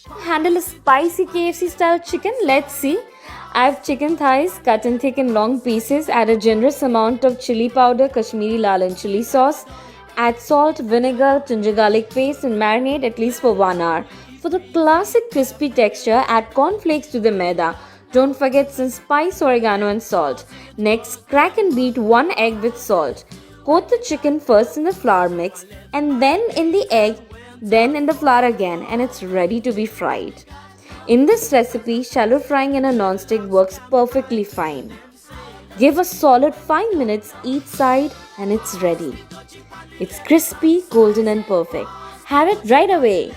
Handle a spicy KFC style chicken? Let's see. I have chicken thighs cut in thick and long pieces. Add a generous amount of chili powder, Kashmiri Lal and chili sauce. Add salt, vinegar, ginger garlic paste and marinate at least for 1 hour. For the classic crispy texture, add cornflakes to the maida. Don't forget some spice, oregano and salt. Next, crack and beat 1 egg with salt. Coat the chicken first in the flour mix and then in the egg, then in the flour again, and it's ready to be fried. In this recipe, shallow frying in a non-stick works perfectly fine. Give a solid 5 minutes each side and it's ready. It's crispy, golden and perfect. Have it right away.